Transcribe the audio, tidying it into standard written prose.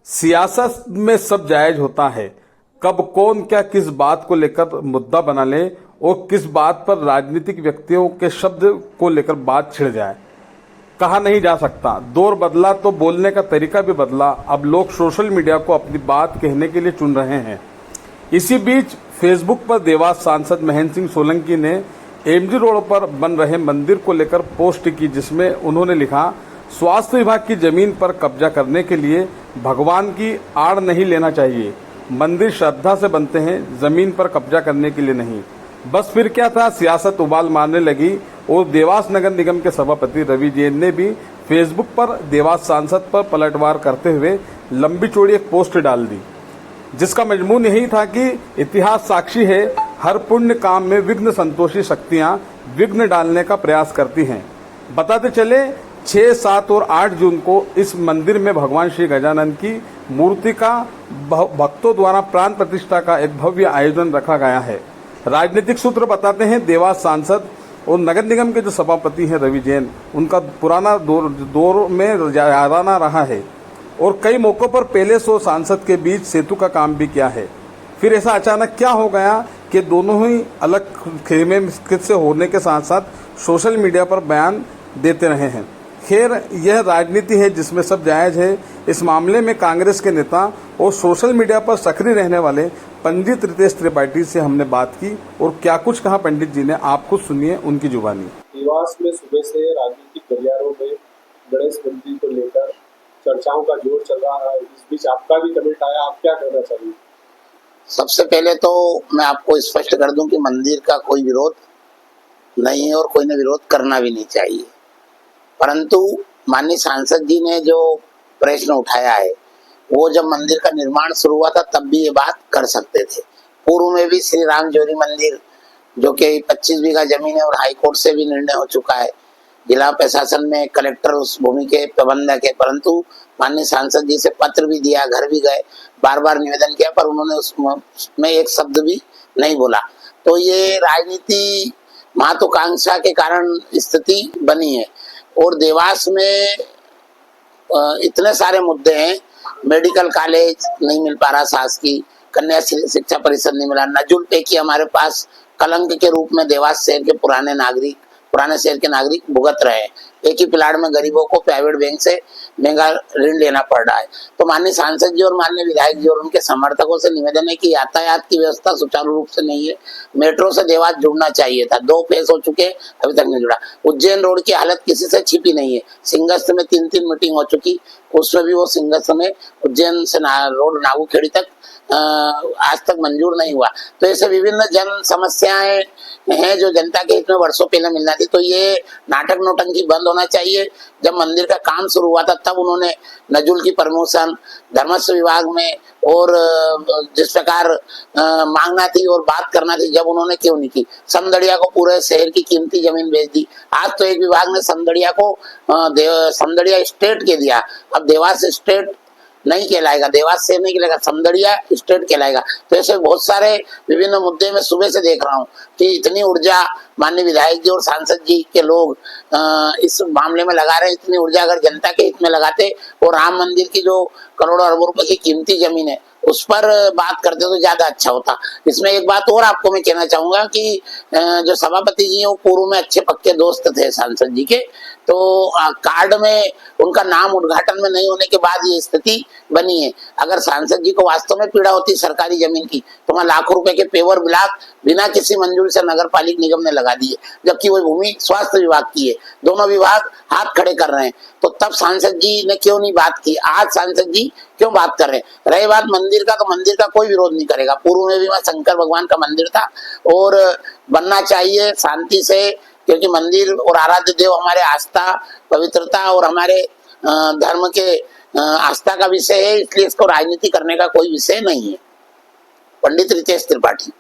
सियासत में सब जायज होता है। कब कौन क्या किस बात को लेकर मुद्दा बना ले और किस बात पर राजनीतिक व्यक्तियों के शब्द को लेकर बात छिड़ जाए, कहा नहीं जा सकता। दौर बदला तो बोलने का तरीका भी बदला। अब लोग सोशल मीडिया को अपनी बात कहने के लिए चुन रहे हैं। इसी बीच फेसबुक पर देवास सांसद महेंद्र सिंह सोलंकी ने एमजी रोड पर बन रहे मंदिर को लेकर पोस्ट की, जिसमें उन्होंने लिखा, स्वास्थ्य विभाग की जमीन पर कब्जा करने के लिए भगवान की आड़ नहीं लेना चाहिए। मंदिर श्रद्धा से बनते हैं, जमीन पर कब्जा करने के लिए नहीं। बस फिर क्या था, सियासत उबाल मारने लगी और देवास नगर निगम के सभापति रवि जैन ने भी फेसबुक पर देवास सांसद पर पलटवार करते हुए लंबी चौड़ी एक पोस्ट डाल दी, जिसका मजमून यही था कि इतिहास साक्षी है, हर पुण्य काम में विघ्न संतोषी शक्तियां विघ्न डालने का प्रयास करती हैं। बताते चले 6, 7 और 8 जून को इस मंदिर में भगवान श्री गजानन की मूर्ति का भक्तों द्वारा प्राण प्रतिष्ठा का एक भव्य आयोजन रखा गया है। राजनीतिक सूत्र बताते हैं देवास सांसद और नगर निगम के जो सभापति हैं रवि जैन, उनका पुराना दौर में याराना रहा है और कई मौकों पर पहले 100 सांसद के बीच सेतु का काम भी किया है। फिर ऐसा अचानक क्या हो गया कि दोनों ही अलग खेमे में से होने के साथ साथ सोशल मीडिया पर बयान देते रहे हैं। खैर, यह राजनीति है जिसमें सब जायज है। इस मामले में कांग्रेस के नेता और सोशल मीडिया पर सक्रिय रहने वाले पंडित रितेश त्रिपाठी से हमने बात की और क्या कुछ कहा पंडित जी ने, आप खुद सुनिए उनकी जुबानी। देवास में सुबह से राजनीतिक गलियारों में गणेश मंदिर को लेकर चर्चाओं का जोर चल रहा है। इस बीच आपका भी कमेंट आया, आप क्या कहना चाहिए? सबसे पहले तो मैं आपको स्पष्ट कर दूं कि मंदिर का कोई विरोध नहीं है और कोई ने विरोध करना भी नहीं चाहिए, परंतु माननीय सांसद जी ने जो प्रश्न उठाया है, वो जब मंदिर का निर्माण शुरू हुआ था तब भी ये बात कर सकते थे। पूर्व में भी श्री राम ज्योति मंदिर, जो कि 25 बीघा जमीन है और हाईकोर्ट से भी निर्णय हो चुका है, जिला प्रशासन में कलेक्टर उस भूमि के प्रबंधक है, परंतु माननीय सांसद जी से पत्र भी दिया, घर भी गए, बार बार निवेदन किया, पर उन्होंने उसमें एक शब्द भी नहीं बोला। तो ये राजनीति महत्वाकांक्षा के कारण स्थिति बनी है। और देवास में इतने सारे मुद्दे हैं, मेडिकल कॉलेज नहीं मिल पा रहा, शासकीय कन्या शिक्षा परिषद नहीं मिला, नजुल पैकी हमारे पास कलंक के रूप में देवास शहर के पुराने शहर के नागरिक भुगत रहे हैं। एक ही प्लाट में गरीबों को प्राइवेट बैंक से महंगा ऋण लेना पड़ रहा है। तो माननीय सांसद जी और माननीय विधायक जी और उनके समर्थकों से निवेदन है कि यातायात की व्यवस्था सुचारू रूप से नहीं है। मेट्रो से देवास जुड़ना चाहिए था, 2 फेज हो चुके, अभी तक नहीं जुड़ा। उज्जैन रोड की हालत किसी से छिपी नहीं है। सिंगस्त में 3 मीटिंग हो चुकी, उसमें भी वो सिंगस्त में उज्जैन से रोड नागूखेड़ी तक आज तक मंजूर नहीं हुआ। तो ऐसे विभिन्न जन समस्याएं हैं जो जनता के हित में वर्षों पहले मिलना थी। तो ये नाटक नौटंकी बंद होना चाहिए। जब मंदिर का काम शुरू हुआ था तब उन्होंने नजुल की प्रमोशन धर्मस्व विभाग में और जिस प्रकार मांगना थी और बात करना थी, जब उन्होंने क्यों नहीं की? समदड़िया को पूरे शहर की कीमती जमीन बेच दी। आज तो एक विभाग ने समदड़िया को समदड़िया स्टेट के दिया। अब देवास स्टेट नहीं कहलाएगा, देवास शहर नहीं कहलाएगा, समदड़िया स्टेट कहलाएगा। तो ऐसे बहुत सारे विभिन्न मुद्दे में सुबह से देख रहा हूँ कि इतनी ऊर्जा माननीय विधायक जी और सांसद जी के लोग इस मामले में लगा रहे हैं। इतनी ऊर्जा अगर जनता के हित में लगाते और राम मंदिर की जो करोड़ों अरबों रुपए की कीमती जमीन है उस पर बात करते तो ज्यादा अच्छा होता। इसमें एक बात और आपको मैं कहना चाहूंगा कि जो सभापति जी हैं वो पूर्व में अच्छे पक्के दोस्त थे सांसद जी के, तो कार्ड में उनका नाम उद्घाटन में नहीं होने के बाद ये स्थिति बनी है। अगर सांसद जी को वास्तव में पीड़ा होती सरकारी जमीन की तो वहां लाखों रुपए के पेवर ब्लॉक बिना किसी मंजूरी से नगर पालिका निगम ने लगा दिए, जबकि वो भूमि स्वास्थ्य विभाग की है। दोनों विभाग हाथ खड़े कर रहे हैं। तो तब सांसद जी ने क्यों नहीं बात की? आज सांसद जी क्यों बात कर रहे हैं? रही बात मंदिर का, तो मंदिर का कोई विरोध नहीं करेगा। पूर्व में भी वहां शंकर भगवान का मंदिर था और बनना चाहिए शांति से, क्योंकि मंदिर और आराध्य देव हमारे आस्था, पवित्रता और हमारे धर्म के आस्था का विषय है, इसलिए इसको राजनीति करने का कोई विषय नहीं है। पंडित रितेश त्रिपाठी।